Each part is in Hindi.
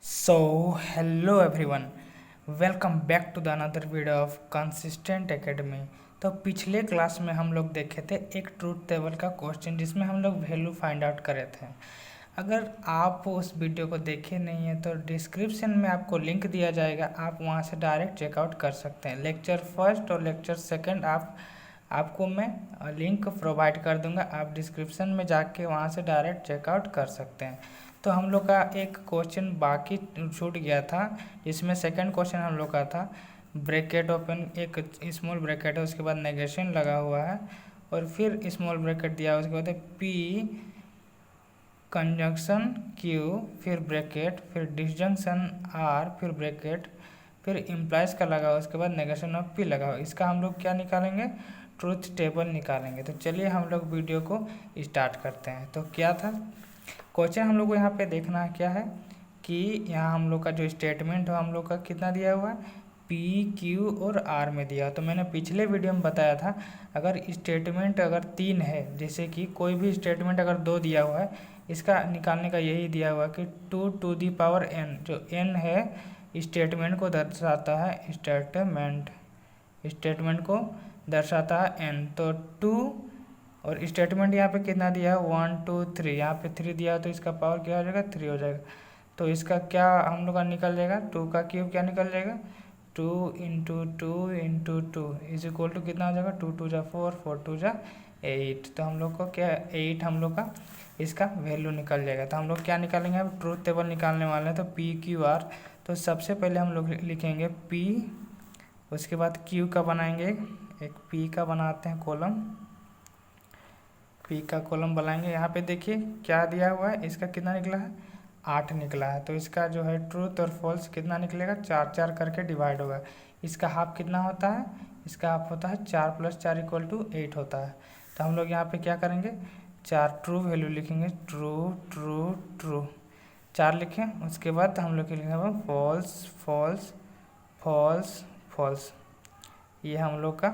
Hello everyone, welcome back to the another video of consistent academy. तो पिछले क्लास में हम लोग देखे थे एक ट्रूथ टेबल का क्वेश्चन जिसमें हम लोग वैल्यू फाइंड आउट करे थे। अगर आप उस वीडियो को देखे नहीं है तो डिस्क्रिप्शन में आपको लिंक दिया जाएगा, आप वहां से डायरेक्ट चेकआउट कर सकते हैं। लेक्चर फर्स्ट और लेक्चर सेकंड आपको मैं लिंक प्रोवाइड कर दूंगा, आप डिस्क्रिप्शन में जाके वहाँ से डायरेक्ट चेकआउट कर सकते हैं। तो हम लोग का एक क्वेश्चन बाकी छूट गया था, जिसमें सेकंड क्वेश्चन हम लोग का था ब्रैकेट ओपन, एक स्मॉल ब्रैकेट है, उसके बाद नेगेशन लगा हुआ है और फिर स्मॉल ब्रैकेट दिया, उसके बाद पी कंजंक्शन क्यू, फिर ब्रैकेट, फिर डिसजंक्शन आर, फिर ब्रैकेट, फिर इम्प्लाइज का लगा हुआ, उसके बाद नेगेशन ऑफ पी लगा हुआ। इसका हम लोग क्या निकालेंगे? ट्रूथ टेबल निकालेंगे। तो चलिए हम लोग वीडियो को स्टार्ट करते हैं। तो क्या था क्वेश्चन, हम लोग को यहाँ पे देखना है क्या है कि यहाँ हम लोग का जो स्टेटमेंट है हम लोग का कितना दिया हुआ है, पी क्यू और आर में दिया। तो मैंने पिछले वीडियो में बताया था अगर स्टेटमेंट अगर 3 है, जैसे कि कोई भी स्टेटमेंट अगर 2 दिया हुआ है, इसका निकालने का यही दिया हुआ कि 2 टू दी पावर n, जो n है स्टेटमेंट को दर्शाता है, स्टेटमेंट को दर्शाता है n। तो 2 और स्टेटमेंट यहाँ पे कितना दिया है 1 2 3, यहाँ पे 3 दिया है तो इसका पावर क्या हो जाएगा 3 हो जाएगा। तो इसका क्या हम लोग का निकल जाएगा, 2 का क्यूब क्या निकल जाएगा 2 into two is equal to कितना हो जाएगा 2 2 जा 4 4 2 जा 8। तो हम लोग को क्या 8 हम लोग का इसका वैल्यू निकल जाएगा। तो हम लोग क्या निकालेंगे, अब ट्रूथ टेबल निकालने वाले हैं। तो पी क्यू आर, तो सबसे पहले हम लोग लिखेंगे पी, उसके बाद क्यू का बनाएंगे, एक पी का बनाते हैं कॉलम, पी का कॉलम बनाएंगे। यहाँ पे देखिए क्या दिया हुआ है, इसका कितना निकला है 8 निकला है। तो इसका जो है ट्रूथ और फॉल्स कितना निकलेगा 4 4 करके डिवाइड होगा। इसका हाफ कितना होता है, इसका हाफ होता है 4 + 4 = 8 होता है। तो हम लोग यहाँ पे क्या करेंगे 4 ट्रू वैल्यू लिखेंगे, ट्रू ट्रू ट्रू 4 लिखें। उसके बाद हम लोग लिखेंगे फॉल्स फॉल्स फॉल्स फॉल्स। ये हम लोग का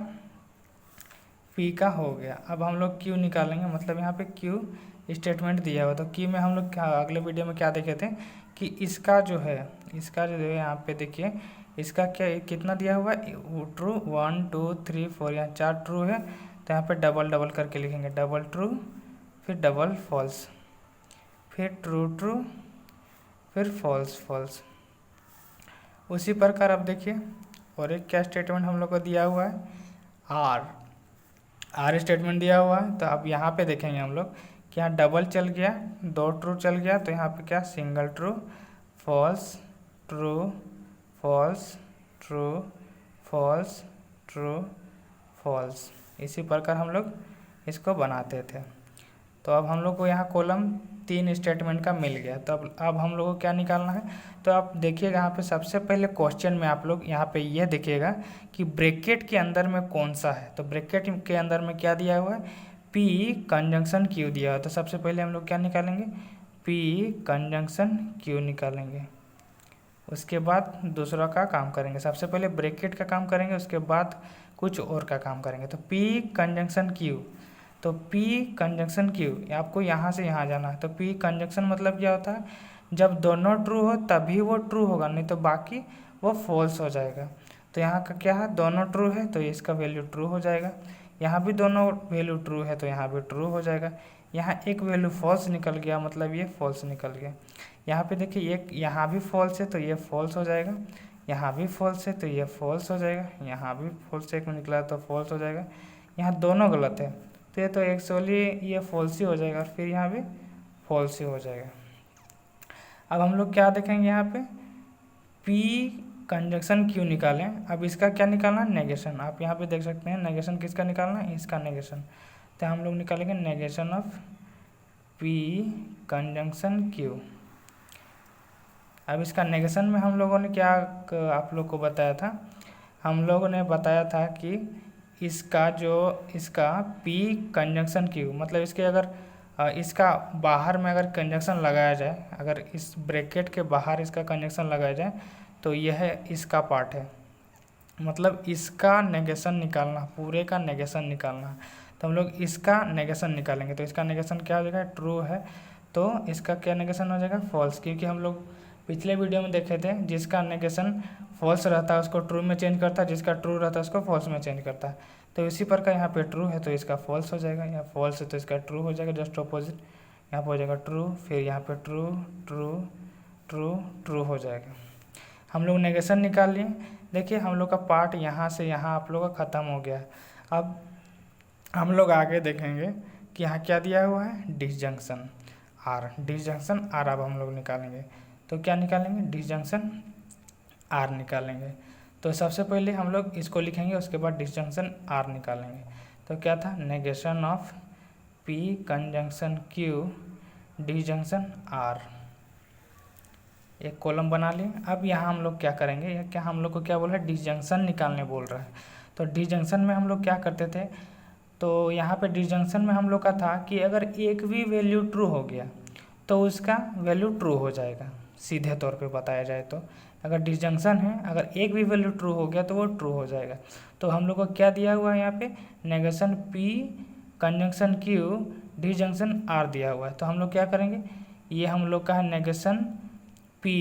पी का हो गया। अब हम लोग क्यू निकालेंगे, मतलब यहाँ पे क्यू स्टेटमेंट दिया हुआ। तो क्यू में हम लोग अगले वीडियो में क्या देखे थे कि इसका जो है यहाँ पे देखिए इसका क्या कितना दिया हुआ है ट्रू 1 2 3 4, यहाँ 4 ट्रू है। तो यहाँ पे डबल डबल करके लिखेंगे, डबल ट्रू, फिर डबल फॉल्स, फिर ट्रू ट्रू, फिर फॉल्स फॉल्स। उसी प्रकार अब देखिए और एक क्या स्टेटमेंट हम लोग को दिया हुआ है आर स्टेटमेंट दिया हुआ है। तो अब यहाँ पे देखेंगे हम लोग कि यहाँ डबल चल गया, 2 ट्रू चल गया, तो यहाँ पे क्या single true, false true false true false true false. इसी प्रकार हम लोग इसको बनाते थे। तो अब हम लोग को यहाँ कॉलम 3 स्टेटमेंट का मिल गया। तो अब हम लोग को क्या निकालना है, तो आप देखिएगा यहाँ पे सबसे पहले क्वेश्चन में आप लोग यहाँ पे यह देखिएगा कि ब्रैकेट के अंदर में कौन सा है। तो ब्रैकेट के अंदर में क्या दिया हुआ है, पी कंजंक्शन क्यू दिया हुआ है। तो सबसे पहले हम लोग क्या निकालेंगे, पी कंजंक्शन क्यू निकालेंगे। उसके बाद दूसरा का काम करेंगे, सबसे पहले ब्रैकेट का काम करेंगे, उसके बाद कुछ और का काम करेंगे। तो पी कंजंक्शन क्यू, तो P कंजंक्शन Q आपको यहाँ से यहाँ जाना है। तो P कंजंक्शन मतलब क्या होता है, जब दोनों ट्रू हो तभी वो ट्रू होगा, नहीं तो बाकी वो फॉल्स हो जाएगा। तो यहाँ का क्या है, दोनों ट्रू है तो इसका वैल्यू ट्रू हो जाएगा। यहाँ भी दोनों वैल्यू ट्रू है तो यहाँ भी ट्रू हो जाएगा। यहाँ एक वैल्यू फॉल्स निकल गया, मतलब ये फॉल्स निकल गया। यहाँ पे देखिए एक यहाँ भी फॉल्स है तो ये फॉल्स हो जाएगा, यहाँ भी फॉल्स है तो ये फॉल्स हो जाएगा, यहाँ भी फॉल्स एक में निकला तो फॉल्स हो जाएगा। यहाँ दोनों गलत है तो एक्चुअली ये फॉल्स ही हो जाएगा और फिर यहाँ भी फॉल्स ही हो जाएगा। अब हम लोग क्या देखेंगे यहाँ पे P कंजंक्शन क्यू निकालें। अब इसका क्या निकालना है, नेगेशन। आप यहाँ पे देख सकते हैं नेगेशन किसका निकालना है, इसका नेगेशन। तो हम लोग निकालेंगे negation of P conjunction Q. अब इसका नेगेशन में हम लोगों ने क्या आप लोग को बताया था, हम लोगों ने बताया था कि इसका P कंजंक्शन क्यू, मतलब इसके अगर इसका बाहर में अगर कंजंक्शन लगाया जाए, अगर इस ब्रैकेट के बाहर इसका कंजंक्शन लगाया जाए तो यह इसका पार्ट है, मतलब इसका नेगेशन निकालना, पूरे का नेगेशन निकालना। तो हम लोग इसका नेगेशन निकालेंगे। तो इसका नेगेशन क्या हो जाएगा, ट्रू है तो इसका क्या नेगेशन हो जाएगा, फॉल्स, क्योंकि हम लोग पिछले वीडियो में देखे थे, जिसका नेगेशन फॉल्स रहता है उसको ट्रू में चेंज करता है, जिसका ट्रू रहता है उसको फॉल्स में चेंज करता है। तो इसी प्रकार यहाँ पे ट्रू है तो इसका फॉल्स हो जाएगा, यहाँ फॉल्स है तो इसका ट्रू हो जाएगा, जस्ट अपोजिट। यहाँ पर हो जाएगा ट्रू, फिर यहाँ पे ट्रू ट्रू ट्रू ट्रू हो जाएगा। हम लोग नेगेशन निकाल लिए। देखिए हम लोग का पार्ट यहाँ से यहाँ आप लोग का ख़त्म हो गया है। अब हम लोग आगे देखेंगे कि यहाँ क्या दिया हुआ है, डिसजंक्शन आर। डिसजंक्शन आर अब हम लोग निकालेंगे। तो क्या निकालेंगे, डिसजंक्शन आर निकालेंगे। तो सबसे पहले हम लोग इसको लिखेंगे, उसके बाद डिसजंक्शन आर निकालेंगे। तो क्या था, negation of P conjunction Q disjunction R. एक कॉलम बना लिए। अब यहाँ हम लोग क्या करेंगे, या क्या हम लोग को क्या बोल रहा है, डिसजंक्शन निकालने बोल रहा है। तो डिसजंक्शन में हम लोग क्या करते थे, तो यहाँ पे डिसजंक्शन में हम लोग का था कि अगर एक भी वैल्यू ट्रू हो गया तो उसका वैल्यू ट्रू हो जाएगा। सीधे तौर पे बताया जाए तो अगर डिसजंक्शन है, अगर एक भी वैल्यू ट्रू हो गया तो वो ट्रू हो जाएगा। तो हम लोग को क्या दिया हुआ है यहाँ पे, negation P conjunction Q disjunction R दिया हुआ है। तो हम लोग क्या करेंगे, ये हम लोग का है नेगेशन पी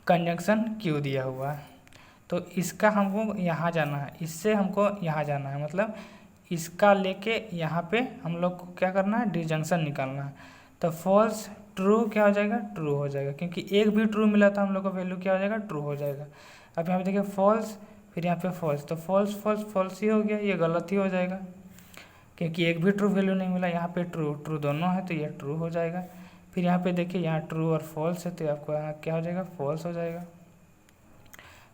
कंजंक्शन क्यू दिया हुआ है। तो इसका हमको यहाँ जाना है, इससे हमको यहाँ जाना है, मतलब इसका लेके यहाँ पे हम लोग को क्या करना है, डिसजंक्शन निकालना है। तो फॉल्स ट्रू क्या हो जाएगा, ट्रू हो जाएगा, क्योंकि एक भी ट्रू मिला था हम लोग को वैल्यू क्या हो जाएगा, ट्रू हो जाएगा। अब यहाँ पे देखिए फॉल्स, फिर यहाँ पे फॉल्स, तो फॉल्स फॉल्स फॉल्स ही हो गया, ये गलत ही हो जाएगा क्योंकि एक भी ट्रू वैल्यू नहीं मिला। यहाँ पे ट्रू ट्रू दोनों है तो ये ट्रू हो जाएगा। फिर यहाँ पे देखिए यहाँ ट्रू और फॉल्स है तो आपको यहाँ क्या हो जाएगा, फॉल्स हो जाएगा।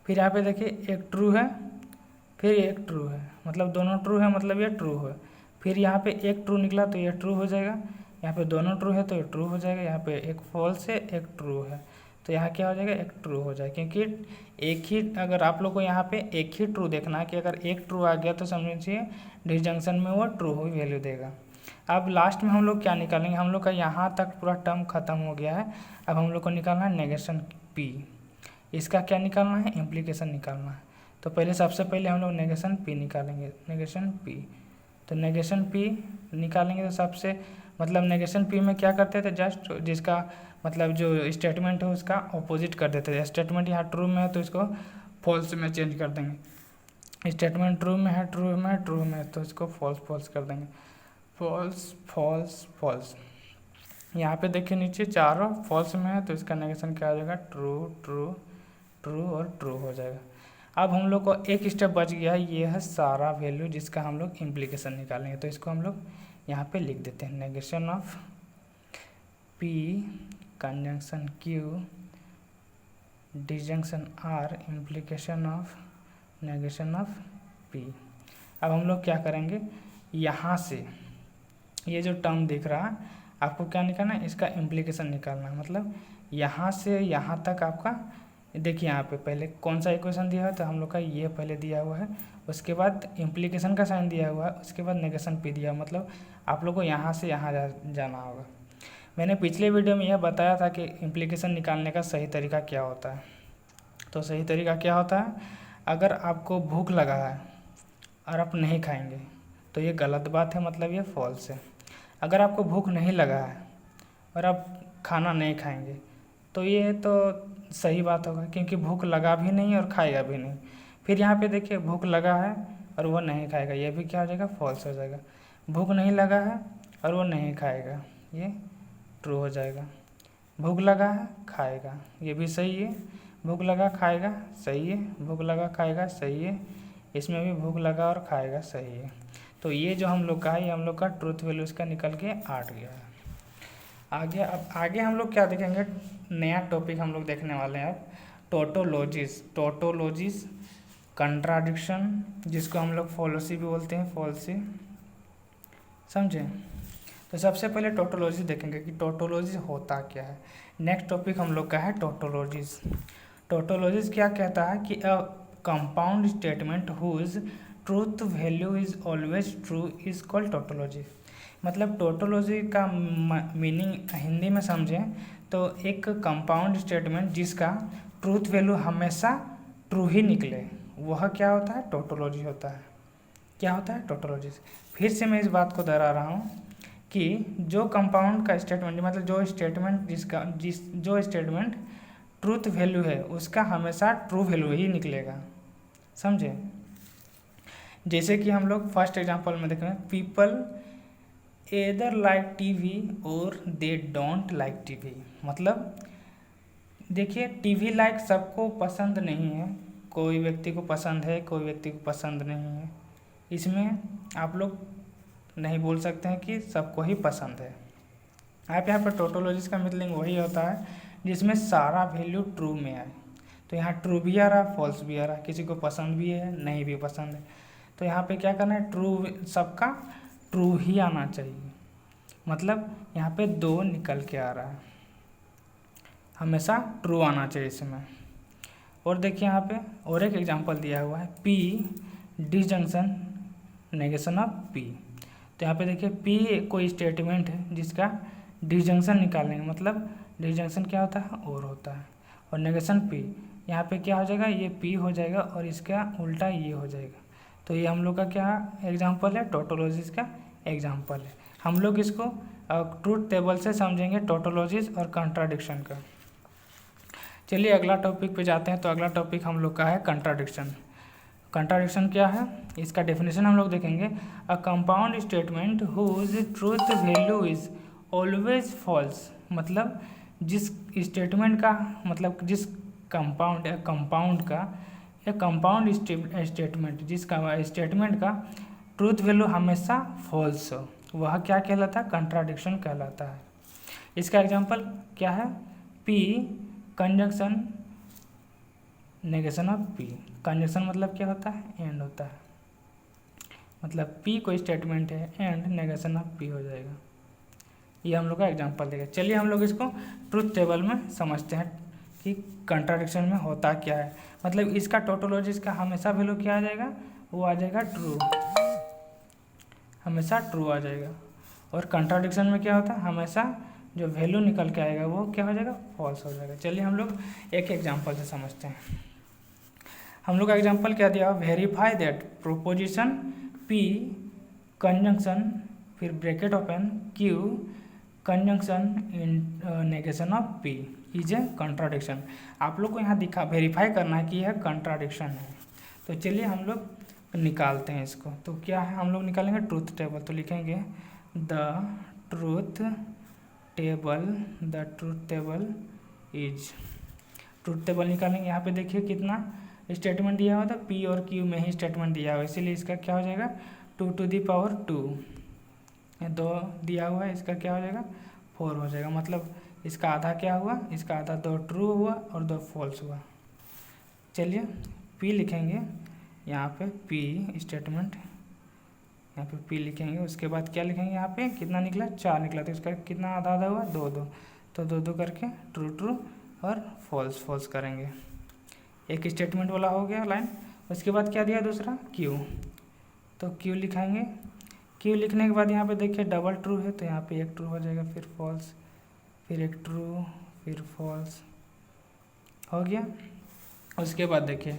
फिर यहाँ पे देखिए एक ट्रू है फिर एक ट्रू है, मतलब दोनों ट्रू है, मतलब ये ट्रू है। फिर यहाँ पे एक ट्रू निकला तो ये ट्रू हो जाएगा। यहाँ पे दोनों ट्रू है तो ये ट्रू हो जाएगा। यहाँ पे एक फॉल्स है एक ट्रू है तो यहाँ क्या हो जाएगा, एक ट्रू हो जाएगा। क्योंकि एक ही, अगर आप लोग को यहाँ पे एक ही ट्रू देखना है कि अगर एक ट्रू आ गया तो समझिए डिसजंक्शन में वो ट्रू ही वैल्यू देगा। अब लास्ट में हम लोग क्या निकालेंगे, हम लोग का यहाँ तक पूरा टर्म खत्म हो गया है। अब हम लोग को निकालना है नेगेशन पी। इसका क्या निकालना है, इम्प्लीकेशन निकालना है। तो पहले सबसे पहले हम लोग नेगेशन पी निकालेंगे, नेगेशन पी। तो नेगेशन पी निकालेंगे तो सबसे मतलब नेगेशन पी में क्या करते थे, जस्ट जिसका मतलब जो स्टेटमेंट है उसका ऑपोजिट कर देते थे। स्टेटमेंट यहाँ ट्रू में है तो इसको फॉल्स में चेंज कर देंगे। स्टेटमेंट ट्रू में है, ट्रू में है, ट्रू में है तो इसको फॉल्स फॉल्स कर देंगे। False false false. यहाँ पे देखिए नीचे चारों फॉल्स में है तो इसका नेगेशन क्या हो जाएगा, ट्रू ट्रू ट्रू और ट्रू हो जाएगा। अब हम लोग को एक स्टेप बच गया है, ये है सारा वैल्यू जिसका हम लोग इम्प्लीकेशन निकालेंगे। तो इसको हम लोग यहाँ पे लिख देते हैं, negation of P conjunction Q disjunction R implication of negation of P. अब हम लोग क्या करेंगे, यहाँ से ये जो टर्म दिख रहा है आपको क्या निकालना है, इसका इम्प्लीकेशन निकालना है। मतलब यहाँ से यहाँ तक आपका देखिए यहाँ पे पहले कौन सा इक्वेशन दिया है, तो हम लोग का ये पहले दिया हुआ है, उसके बाद इम्प्लीकेशन का साइन दिया हुआ है, उसके बाद नेगेशन पी दिया। मतलब आप लोग को यहाँ से यहाँ जाना होगा। मैंने पिछले वीडियो में यह बताया था कि इम्प्लीकेशन निकालने का सही तरीका क्या होता है। तो सही तरीका क्या होता है, अगर आपको भूख लगा है और आप नहीं खाएंगे तो ये गलत बात है, मतलब ये फॉल्स है। अगर आपको भूख नहीं लगा है और आप खाना नहीं खाएंगे तो ये तो सही बात होगा, क्योंकि भूख लगा भी नहीं और खाएगा भी नहीं। फिर यहाँ पे देखिए भूख लगा है और वो नहीं खाएगा, ये भी क्या हो जाएगा, फॉल्स हो जाएगा। भूख नहीं लगा है और वो नहीं खाएगा, ये ट्रू हो जाएगा। भूख लगा है खाएगा, ये भी सही है। भूख लगा खाएगा सही है, भूख लगा खाएगा सही है, इसमें भी भूख लगा और खाएगा सही है। तो ये जो हम लोग का है, ये हम लोग का ट्रूथ वैल्यू इसका निकल के 8 गया है। आगे अब आगे हम लोग क्या देखेंगे, नया टॉपिक हम लोग देखने वाले हैं अब, टोटोलॉजीज। टोटोलॉजीज कंट्राडिक्शन, जिसको हम लोग फॉलोसी भी बोलते हैं, फॉल्सी, समझे। तो सबसे पहले टोटोलॉजी देखेंगे कि टोटोलॉजी होता क्या है। नेक्स्ट टॉपिक हम लोग का है टोटोलॉजीज। टोटोलॉजीज क्या कहता है कि a compound statement whose truth value is always true is called tautology. मतलब टोटोलॉजी का मीनिंग हिंदी में समझें तो एक कंपाउंड स्टेटमेंट जिसका ट्रूथ वैल्यू हमेशा ट्रू ही निकले, वह क्या होता है, टोटोलॉजी होता है। क्या होता है, टोटोलॉजी। फिर से मैं इस बात को दोहरा रहा हूँ कि जो कंपाउंड का स्टेटमेंट, मतलब जो स्टेटमेंट जो स्टेटमेंट ट्रूथ वैल्यू है उसका हमेशा ट्रू वैल्यू ही निकलेगा, समझे। जैसे कि हम लोग फर्स्ट एग्जांपल में देखें, पीपल एदर लाइक टीवी और दे डोंट लाइक टीवी। मतलब देखिए टीवी लाइक सबको पसंद नहीं है, कोई व्यक्ति को पसंद है, कोई व्यक्ति को पसंद नहीं है। इसमें आप लोग नहीं बोल सकते हैं कि सबको ही पसंद है। आप यहाँ पर टोटोलॉजिस का मीनिंग वही होता है जिसमें सारा वैल्यू ट्रू में आए। तो यहाँ ट्रू भी आ रहा, फॉल्स भी आ रहा, किसी को पसंद भी है, नहीं भी पसंद है। तो यहाँ पे क्या करना है, ट्रू, सबका ट्रू ही आना चाहिए। मतलब यहाँ पे 2 निकल के आ रहा है, हमेशा ट्रू आना चाहिए इसमें। और देखिए यहाँ पे और एक एग्जांपल दिया हुआ है, P disjunction negation of P. तो यहाँ पे देखिए पी कोई स्टेटमेंट है जिसका डिसजंक्शन निकालेंगे। मतलब डिसजंक्शन क्या होता है, और होता है, और नेगेशन पी, यहाँ पे क्या हो जाएगा, ये पी हो जाएगा और इसका उल्टा ये हो जाएगा। तो ये हम लोग का क्या एग्जांपल है, टोटोलॉजिस का एग्जांपल है। हम लोग इसको ट्रूथ टेबल से समझेंगे टोटोलॉजिस और कंट्राडिक्शन का। चलिए अगला टॉपिक पे जाते हैं। तो अगला टॉपिक हम लोग का है कंट्राडिक्शन। कंट्राडिक्शन क्या है, इसका डेफिनेशन हम लोग देखेंगे। A compound statement whose truth value is always false. मतलब जिस स्टेटमेंट का, मतलब जिस कंपाउंड का या कंपाउंड स्टेटमेंट, जिसका स्टेटमेंट का ट्रूथ वैल्यू हमेशा फॉल्स हो, वह क्या कहलाता है, कंट्राडिक्शन कहलाता है। इसका एग्जांपल क्या है, P conjunction negation of P. Conjunction मतलब क्या होता है, एंड होता है। मतलब पी कोई स्टेटमेंट है एंड नेगेशन ऑफ पी हो जाएगा। ये हम लोग का एग्जांपल देगा। चलिए हम लोग इसको ट्रूथ टेबल में समझते हैं कि कंट्राडिक्शन में होता क्या है। मतलब इसका टोटोलॉजी का हमेशा वैल्यू क्या आ जाएगा, वो आ जाएगा ट्रू, हमेशा ट्रू आ जाएगा। और कंट्राडिक्शन में क्या होता है, हमेशा जो वैल्यू निकल के आएगा वो क्या हो जाएगा, फॉल्स हो जाएगा। चलिए हम लोग एक एग्जांपल से समझते हैं। हम लोग का एग्जांपल क्या दिया, verify that proposition P conjunction, फिर bracket open, Q conjunction in negation of P is a contradiction. आप लोग को यहाँ दिखा वेरीफाई करना है कि यह कंट्राडिक्शन है। तो चलिए हम लोग निकालते हैं इसको। तो क्या है, हम लोग निकालेंगे ट्रूथ टेबल। तो लिखेंगे the truth table is, truth table निकालेंगे। यहाँ पे देखिए कितना स्टेटमेंट दिया हुआ था, पी और क्यू में ही स्टेटमेंट दिया हुआ है, इसीलिए इसका क्या हो जाएगा 2 to the power 2। 2 दिया हुआ है, इसका क्या हो जाएगा 4 हो जाएगा। मतलब इसका आधा क्या हुआ, इसका आधा 2 ट्रू हुआ और 2 फॉल्स हुआ। चलिए पी लिखेंगे यहाँ पे, पी स्टेटमेंट, यहाँ पे पी लिखेंगे। उसके बाद क्या लिखेंगे, यहाँ पे कितना निकला 4 निकला, तो इसका कितना आधा आधा हुआ 2 तो 2 करके ट्रू ट्रू और फॉल्स फॉल्स करेंगे। एक स्टेटमेंट वाला हो गया लाइन। उसके बाद क्या दिया दूसरा, क्यू, तो क्यू लिखाएंगे। क्यू लिखने के बाद यहाँ पे देखिए डबल ट्रू है, तो यहाँ पे एक ट्रू हो जाएगा, फिर फॉल्स, फिर एक ट्रू, फिर फॉल्स, हो गया। उसके बाद देखिए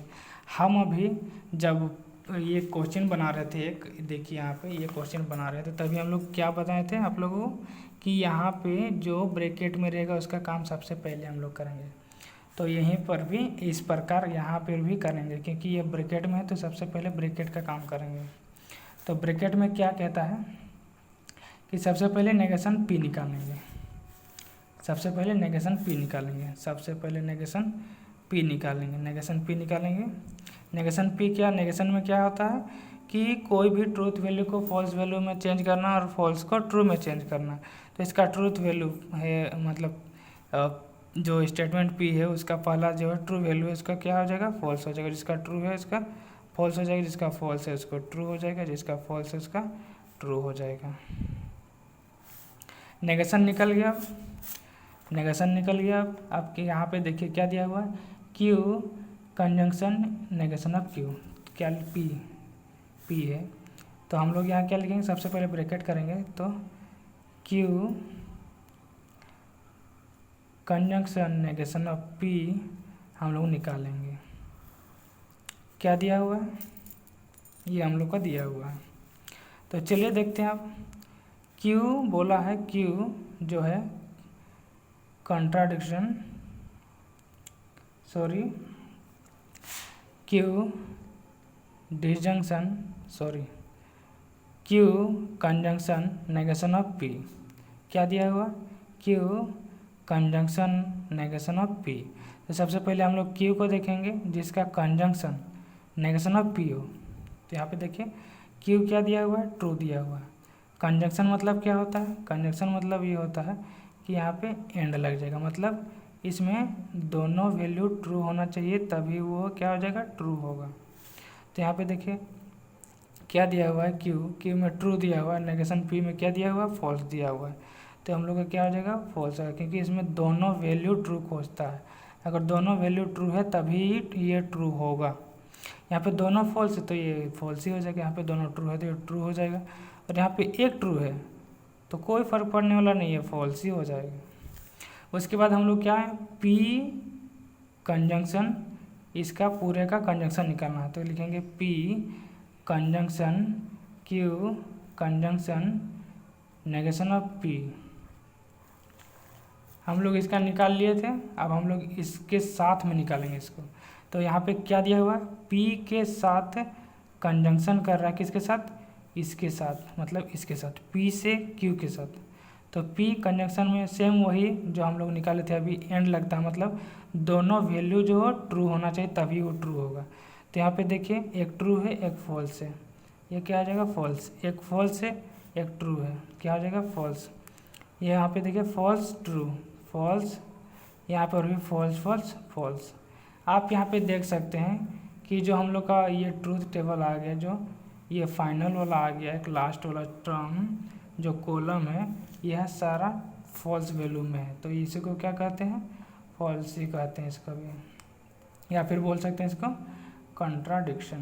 हम अभी जब ये क्वेश्चन बना रहे थे, एक देखिए यहाँ पे ये क्वेश्चन बना रहे थे, तभी हम लोग क्या बताए थे आप लोगों को कि यहाँ पे जो ब्रैकेट में रहेगा उसका काम सबसे पहले हम लोग करेंगे। तो यहीं पर भी इस प्रकार यहाँ पर भी करेंगे, क्योंकि ये ब्रैकेट में है तो सबसे पहले ब्रैकेट का काम करेंगे। तो ब्रैकेट में क्या कहता है कि सबसे पहले नेगेशन पी निकालेंगे, सबसे पहले नेगेशन पी निकालेंगे, सबसे पहले नेगेशन पी निकालेंगे, नेगेशन पी निकालेंगे। नेगेशन पी क्या, नेगेशन में क्या होता है कि कोई भी ट्रूथ वैल्यू को फॉल्स वैल्यू में चेंज करना और फॉल्स को ट्रू में चेंज करना। तो इसका ट्रूथ वैल्यू है, मतलब जो स्टेटमेंट पी है उसका पहला जो है ट्रू वैल्यू है उसका क्या हो जाएगा, फॉल्स हो जाएगा। जिसका ट्रू है उसका फॉल्स हो जाएगा, जिसका फॉल्स है उसको ट्रू हो जाएगा, जिसका फॉल्स है उसका ट्रू हो जाएगा। नेगेशन निकल गया, नेगेशन निकल गया। आपके यहाँ पे देखिए क्या दिया हुआ है, Q conjunction negation of Q, क्या पी है। तो हम लोग यहाँ क्या लिखेंगे, सबसे पहले ब्रैकेट करेंगे, तो Q conjunction negation of P हम लोग निकालेंगे। क्या दिया हुआ है, ये हम लोग का दिया हुआ है। तो चलिए देखते हैं आप, क्यू बोला है, क्यू जो है contradiction sorry Q disjunction Q conjunction negation of P. क्या दिया हुआ? Q conjunction negation of P. तो सबसे पहले हम लोग क्यू को देखेंगे जिसका कंजंक्शन नेगेशन ऑफ पी हो। तो यहाँ पे देखिए क्यू क्या दिया हुआ है? ट्रू दिया हुआ है। कंजंक्शन मतलब क्या होता है? कंजंक्शन मतलब ये होता है कि यहाँ पे एंड लग जाएगा, मतलब इसमें दोनों वैल्यू ट्रू होना चाहिए तभी वो क्या हो जाएगा? ट्रू होगा। तो यहाँ पे देखिए क्या दिया हुआ है? क्यू में ट्रू दिया हुआ है, नेगेशन पी में क्या दिया हुआ है? फॉल्स दिया हुआ है। तो हम लोग का क्या हो जाएगा? फॉल्स होगा, क्योंकि इसमें दोनों वैल्यू ट्रू खोजता है। अगर दोनों वैल्यू ट्रू है तभी ये ट्रू होगा। यहाँ पे दोनों फॉल्स है तो ये फॉल्स ही हो जाएगा। यहाँ पे दोनों ट्रू है तो ये ट्रू हो जाएगा, और यहाँ पे एक ट्रू है तो कोई फर्क पड़ने वाला नहीं है, फॉल्स ही हो जाएगा। उसके बाद हम लोग क्या है? पी कंजंक्शन, इसका पूरे का कंजंक्शन निकालना है। तो लिखेंगे P conjunction Q conjunction negation of P. हम लोग इसका निकाल लिए थे, अब हम लोग इसके साथ में निकालेंगे इसको। तो यहाँ पे क्या दिया हुआ है? पी के साथ कंजंक्शन कर रहा है, किसके साथ? इसके साथ, मतलब इसके साथ, पी से क्यू के साथ। तो पी कंजंक्शन में सेम वही जो हम लोग निकाले थे, अभी एंड लगता है, मतलब दोनों वैल्यू जो हो ट्रू होना चाहिए तभी वो ट्रू होगा। तो यहाँ पे देखिए एक ट्रू है एक फॉल्स है, ये क्या आ जाएगा? फॉल्स। एक फॉल्स है एक ट्रू है, क्या हो जाएगा? फॉल्स। ये यहाँ पे देखिए फॉल्स ट्रू फॉल्स, यहाँ पर भी फॉल्स फॉल्स फॉल्स। आप यहाँ पे देख सकते हैं कि जो हम लोग का ये ट्रूथ टेबल आ गया, जो ये फाइनल वाला आ गया, एक लास्ट वाला टर्म जो कॉलम है, यह सारा फॉल्स वैल्यू में है। तो इसी को क्या कहते हैं? फॉल्स ही कहते हैं इसका भी, या फिर बोल सकते हैं इसको कंट्राडिक्शन,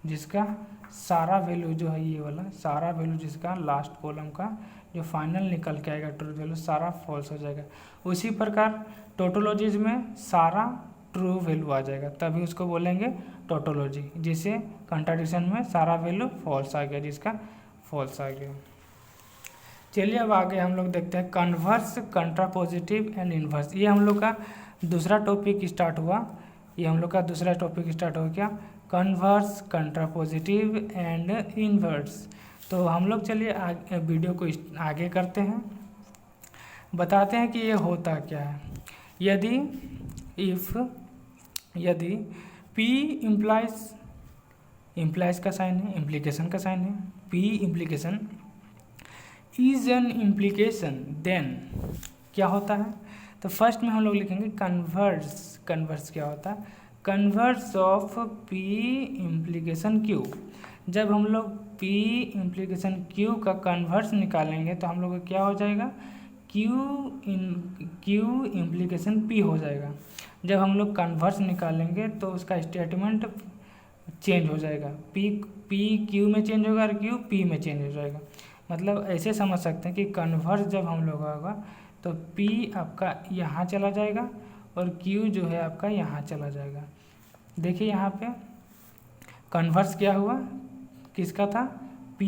जिसका सारा वैल्यू जो है ये वाला सारा वैल्यू जिसका लास्ट कॉलम का जो फाइनल निकल के आएगा ट्रू वैल्यू सारा फॉल्स हो जाएगा। उसी प्रकार टोटोलॉजीज में सारा ट्रू वैल्यू आ जाएगा, तभी उसको बोलेंगे टोटोलॉजी। जिसे कंट्राडिक्शन में सारा वैल्यू फॉल्स आ गया, जिसका फॉल्स आ गया। चलिए अब आगे हम लोग देखते हैं कन्वर्स, कंट्रापोजिटिव एंड इन्वर्स। ये हम लोग का दूसरा टॉपिक स्टार्ट हुआ, ये हम लोग का दूसरा टॉपिक स्टार्ट हो गया, कन्वर्स, कंट्रापोजिटिव एंड इन्वर्स। तो हम लोग चलिए वीडियो को आगे करते हैं, बताते हैं कि ये होता क्या है। यदि P इम्प्लाइज का साइन है, इम्प्लीकेशन का साइन है, P implication is an implication, then क्या होता है? तो फर्स्ट में हम लोग लिखेंगे कन्वर्स। कन्वर्स क्या होता है? Converse of P implication Q। जब हम लोग P इम्प्लीकेशन Q का कन्वर्स निकालेंगे तो हम लोग का क्या हो जाएगा? Q इम्प्लीकेशन P हो जाएगा। जब हम लोग कन्वर्स निकालेंगे तो उसका स्टेटमेंट चेंज हो जाएगा, P Q में चेंज होगा और Q P में चेंज हो जाएगा। मतलब ऐसे समझ सकते हैं कि कन्वर्स जब हम लोग होगा तो P आपका यहाँ चला जाएगा और Q जो है आपका यहाँ चला जाएगा। देखिए यहाँ पे कन्वर्स क्या हुआ, किसका था? P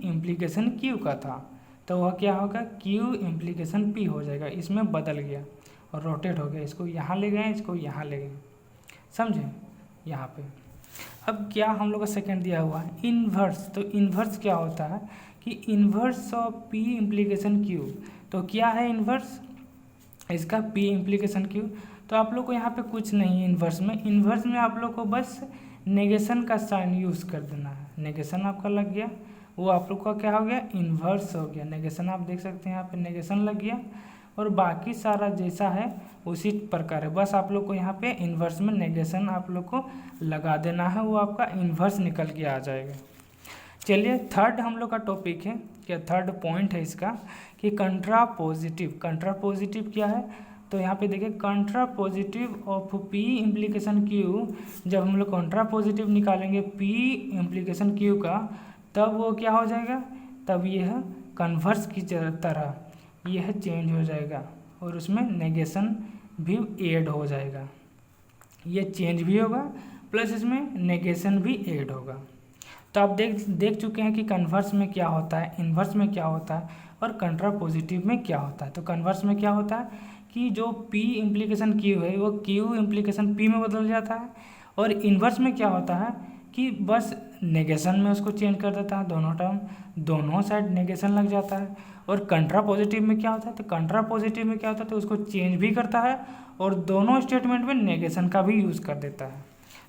इम्प्लीकेशन Q का था, तो वह क्या होगा? Q इम्प्लीकेशन P हो जाएगा। इसमें बदल गया और रोटेट हो गया, इसको यहाँ ले गए, इसको यहाँ ले गए, समझे? यहाँ पे अब क्या हम लोग का सेकंड दिया हुआ है इन्वर्स। तो इन्वर्स क्या होता है कि inverse of P implication Q। तो क्या है इन्वर्स? इसका P इम्प्लीकेशन Q। तो आप लोग को यहाँ पे कुछ नहीं है इन्वर्स में आप लोग को बस नेगेशन का साइन यूज़ कर देना है। नेगेशन आपका लग गया, वो आप लोग का क्या हो गया? इन्वर्स हो गया। नेगेशन आप देख सकते हैं यहाँ पे नेगेशन लग गया, और बाकी सारा जैसा है उसी प्रकार है, बस आप लोग को यहाँ पे इन्वर्स में नेगेशन आप लोग को लगा देना है, वो आपका इन्वर्स निकल के आ जाएगा। चलिए थर्ड हम लोग का टॉपिक है, क्या थर्ड पॉइंट है इसका कि कंट्रापोजिटिव। कंट्रापोजिटिव क्या है? तो यहाँ पे देखिए कंट्रापोजिटिव ऑफ P इम्प्लीकेशन Q। जब हम लोग कंट्रापोजिटिव निकालेंगे P इम्प्लीकेशन Q का, तब वो क्या हो जाएगा? तब यह कन्वर्स की तरह यह चेंज हो जाएगा और उसमें नेगेशन भी ऐड हो जाएगा। ये चेंज भी होगा प्लस इसमें नेगेशन भी ऐड होगा। तो आप देख चुके हैं कि कन्वर्स में क्या होता है, इन्वर्स में क्या होता है और कंट्रापोजिटिव में क्या होता है। तो कन्वर्स में क्या होता है कि जो P इम्प्लीकेशन Q है वो Q इम्प्लीकेशन P में बदल जाता है, और इन्वर्स में क्या होता है कि बस नेगेशन में उसको चेंज कर देता है, दोनों टर्म दोनों साइड नेगेशन लग जाता है। और कंट्रा पॉजिटिव में क्या होता है, तो कंट्रा पॉजिटिव में क्या होता है, तो उसको चेंज भी करता है और दोनों स्टेटमेंट में नेगेशन का भी यूज़ कर देता है।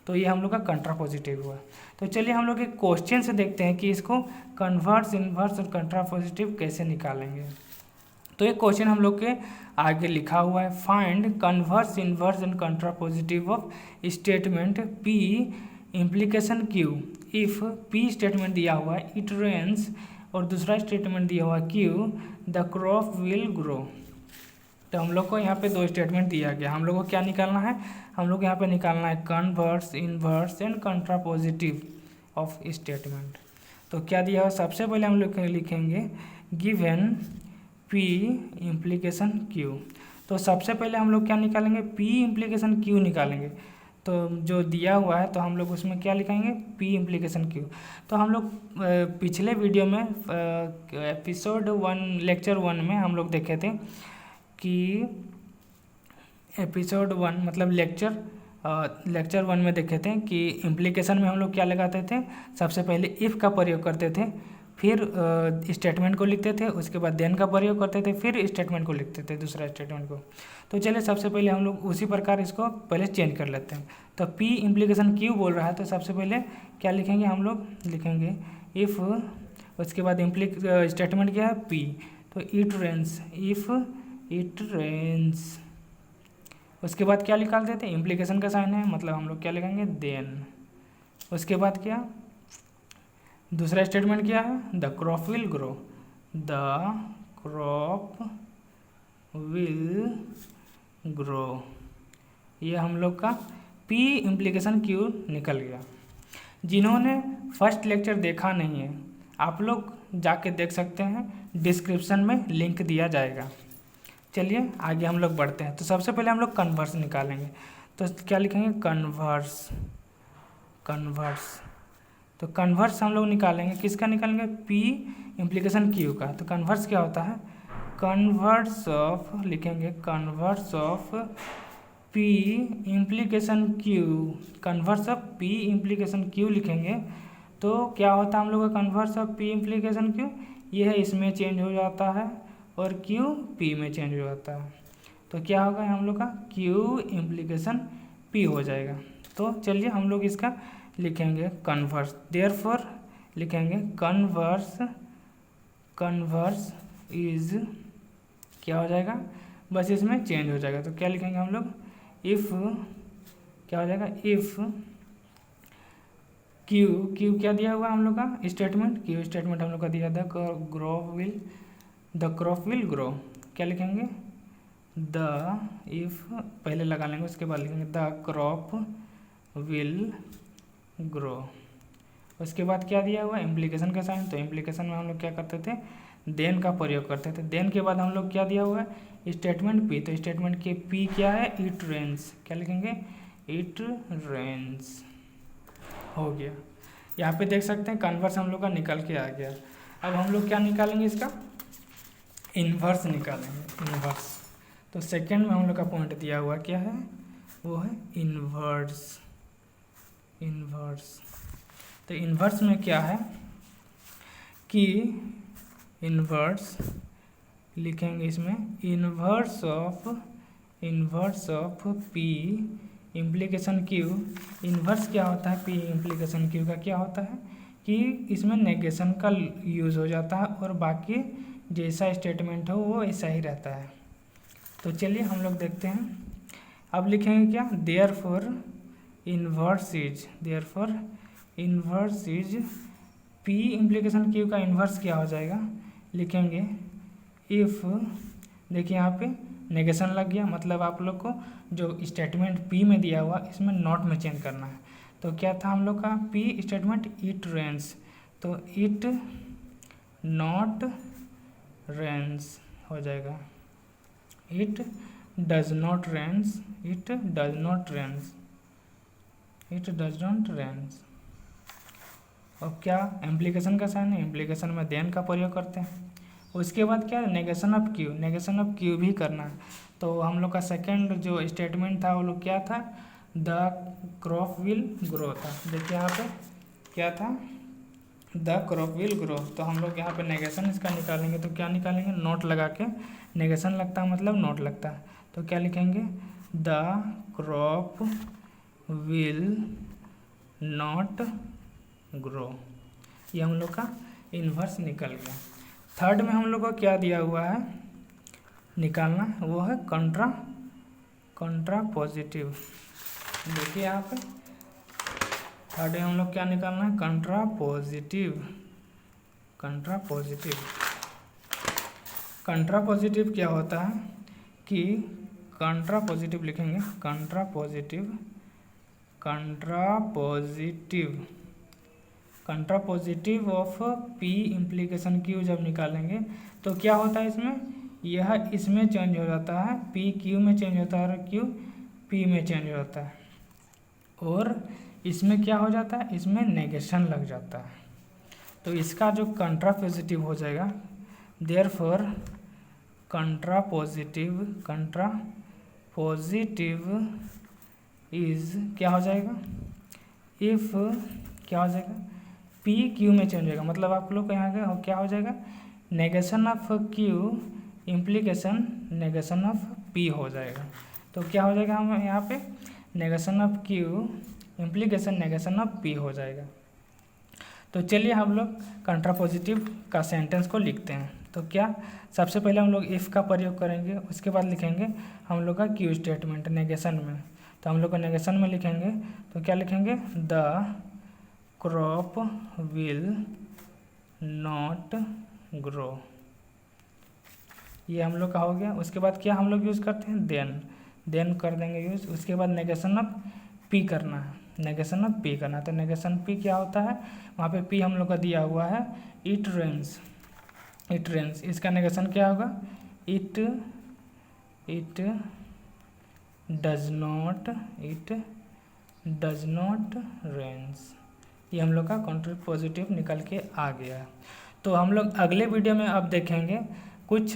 तो ये हम लोग का कंट्रा पॉजिटिव हुआ। तो चलिए हम लोग एक क्वेश्चन से देखते हैं कि इसको कन्वर्स, इन्वर्स और कंट्रा पॉजिटिव कैसे निकालेंगे। तो एक क्वेश्चन हम लोग के आगे लिखा हुआ है, find converse, inverse and कंट्रा positive of statement P implication Q if P statement दिया हुआ है इट रेन्स, और दूसरा स्टेटमेंट दिया हुआ है Q the crop will grow. तो हम लोग को यहाँ पे दो स्टेटमेंट दिया गया, हम लोग को क्या निकालना है, हम लोग यहाँ पे निकालना है converse, inverse and कंट्रा positive of statement. तो क्या दिया हुआ, सबसे पहले हम लोग लिखेंगे गिवन P इम्प्लीकेशन Q। तो सबसे पहले हम लोग क्या निकालेंगे, P इम्प्लीकेशन Q निकालेंगे। तो जो दिया हुआ है तो हम लोग उसमें क्या लिखेंगे, P इम्प्लीकेशन Q। तो हम लोग पिछले वीडियो में एपिसोड 1 लेक्चर 1 में हम लोग देखे थे कि एपिसोड 1 मतलब लेक्चर 1 में देखे थे कि इम्प्लीकेशन में हम लोग क्या लगाते थे, सबसे पहले इफ़ का प्रयोग करते थे, फिर स्टेटमेंट को लिखते थे, उसके बाद देन का प्रयोग करते थे, फिर स्टेटमेंट को लिखते थे, दूसरा स्टेटमेंट को। तो चलिए सबसे पहले हम लोग उसी प्रकार इसको पहले चेंज कर लेते हैं। तो P इम्प्लीकेशन Q बोल रहा है, तो सबसे पहले क्या लिखेंगे, हम लोग लिखेंगे इफ़, उसके बाद स्टेटमेंट क्या है P, तो it rains, if it rains. उसके बाद क्या निकाल देते हैं, इम्प्लीकेशन का साइन है, मतलब हम लोग क्या लिखेंगे देन। उसके बाद क्या, दूसरा स्टेटमेंट क्या है, the crop will grow, the crop will grow. ये हम लोग का P इम्प्लीकेशन Q निकल गया। जिन्होंने फर्स्ट लेक्चर देखा नहीं है आप लोग जाके देख सकते हैं, डिस्क्रिप्शन में लिंक दिया जाएगा। चलिए आगे हम लोग बढ़ते हैं। तो सबसे पहले हम लोग कन्वर्स निकालेंगे, तो क्या लिखेंगे कन्वर्स, कन्वर्स। तो कन्वर्स हम लोग निकालेंगे, किसका निकालेंगे, P इम्प्लीकेशन Q का। तो कन्वर्स क्या होता है, कन्वर्स ऑफ, लिखेंगे converse of P implication Q, converse of P implication Q लिखेंगे। तो क्या होता है हम लोग का converse of P implication Q, ये है इसमें चेंज हो जाता है और Q P में चेंज हो जाता है। तो क्या होगा हम लोग का Q इम्प्लीकेशन P हो जाएगा। तो चलिए हम लोग इसका लिखेंगे कन्वर्स, देयरफॉर लिखेंगे कन्वर्स, कन्वर्स इज क्या हो जाएगा, बस इसमें चेंज हो जाएगा। तो क्या लिखेंगे हम लोग, इफ़ क्या हो जाएगा, इफ़ Q क्या दिया हुआ हम लोग का स्टेटमेंट, Q स्टेटमेंट हम लोग का दिया द क्रॉप विल ग्रो। क्या लिखेंगे, द, इफ पहले लगा लेंगे, उसके बाद लिखेंगे द क्रॉप विल ग्रो। उसके बाद क्या दिया हुआ, इम्प्लीकेशन का साइन। तो इम्प्लीकेशन में हम लोग क्या करते थे, देन का प्रयोग करते थे। देन के बाद हम लोग क्या दिया हुआ है, स्टेटमेंट P। तो स्टेटमेंट के P क्या है, इट रेन्स। क्या लिखेंगे, इट रेन्स। हो गया। यहाँ पे देख सकते हैं कन्वर्स हम लोग का निकल के आ गया। अब हम लोग क्या निकालेंगे, इसका इन्वर्स निकालेंगे, इन्वर्स। तो सेकेंड में हम लोग का पॉइंट दिया हुआ क्या है, वो है इन्वर्स, इन्वर्स। तो इन्वर्स में क्या है कि इन्वर्स लिखेंगे इसमें inverse of P implication Q। Inverse क्या होता है, P इम्प्लीकेशन Q का क्या होता है कि इसमें नेगेशन का यूज़ हो जाता है और बाकी जैसा स्टेटमेंट हो वो ऐसा ही रहता है। तो चलिए हम लोग देखते हैं। अब लिखेंगे क्या, therefore inverse is, therefore inverse is P implication Q का इन्वर्स क्या हो जाएगा, लिखेंगे इफ़, देखिए यहाँ पे नेगेशन लग गया, मतलब आप लोग को जो स्टेटमेंट P में दिया हुआ इसमें नॉट में चेंज करना है। तो क्या था हम लोग का P स्टेटमेंट इट रेन्स, तो इट नॉट रेन्स हो जाएगा, it does not rains, it does not rains, it does not rains. अब क्या इम्प्लीकेशन का साइन है, इम्प्लीकेशन में देन का प्रयोग करते हैं। उसके बाद क्या है, negation of Q, negation of Q भी करना है। तो हम लोग का सेकंड जो स्टेटमेंट था वो लोग क्या था, द क्रॉप विल ग्रो था। देखिए यहाँ पे क्या था, द क्रॉप विल ग्रो। तो हम लोग यहाँ पे नेगेशन इसका निकालेंगे, तो क्या निकालेंगे, नोट लगा के। नेगेशन लगता है मतलब नोट लगता है, तो क्या लिखेंगे, the crop will not grow. ये हम लोग का इन्वर्स निकल गया। थर्ड में हम लोग को क्या दिया हुआ है निकालना, वो है कंट्रा पॉजिटिव। देखिए यहाँ पे थर्ड में हम लोग क्या निकालना है, कंट्रा पॉजिटिव क्या होता है कि कंट्रा पॉजिटिव लिखेंगे, contrapositive of P implication Q जब निकालेंगे तो क्या होता है इसमें, यह इसमें चेंज हो जाता है, पी क्यू में चेंज होता है और क्यू पी में चेंज हो जाता है, और इसमें क्या हो जाता है, इसमें नेगेशन लग जाता है। तो इसका जो कंट्रा पॉजिटिव हो जाएगा, देयरफॉर कंट्रा पॉजिटिव इज क्या हो जाएगा, इफ क्या हो जाएगा, पी क्यू में चेंज होगा, मतलब आप लोग को यहाँ का क्या हो जाएगा, negation of Q implication negation of P हो जाएगा। तो क्या हो जाएगा, हम यहाँ पे negation of Q implication negation of P हो जाएगा। तो चलिए हम लोग कंट्रा पॉजिटिव का सेंटेंस को लिखते हैं। तो क्या, सबसे पहले हम लोग इफ़ का प्रयोग करेंगे, उसके बाद लिखेंगे हम लोग का क्यू स्टेटमेंट नेगेशन में। तो हम लोग को नेगेशन में लिखेंगे, तो क्या लिखेंगे, the crop will not grow. ये हम लोग का हो गया। उसके बाद क्या हम लोग यूज़ करते हैं, देन कर देंगे यूज़। उसके बाद नेगेशन ऑफ पी करना है, नेगेशन ऑफ पी करना है। तो नेगेशन पी क्या होता है, वहाँ पे पी हम लोग का दिया हुआ है, इट रेन्स। इसका नेगेशन क्या होगा, इट डज नॉट रेन्स। ये हम लोग का कंट्रा पॉजिटिव निकल के आ गया है। तो हम लोग अगले वीडियो में अब देखेंगे कुछ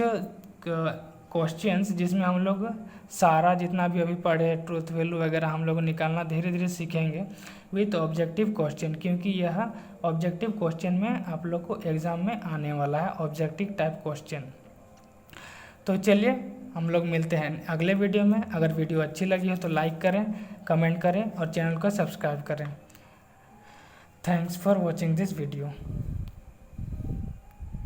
क्वेश्चंस जिसमें हम लोग सारा जितना भी अभी पढ़े ट्रूथ वैल्यू वगैरह हम लोग निकालना धीरे धीरे सीखेंगे विथ ऑब्जेक्टिव क्वेश्चन, क्योंकि यह ऑब्जेक्टिव क्वेश्चन में आप लोग को एग्ज़ाम में आने वाला है, ऑब्जेक्टिव टाइप क्वेश्चन। तो चलिए हम लोग मिलते हैं अगले वीडियो में। अगर वीडियो अच्छी लगी हो तो लाइक करें, कमेंट करें और चैनल को सब्सक्राइब करें। Thanks for watching this video.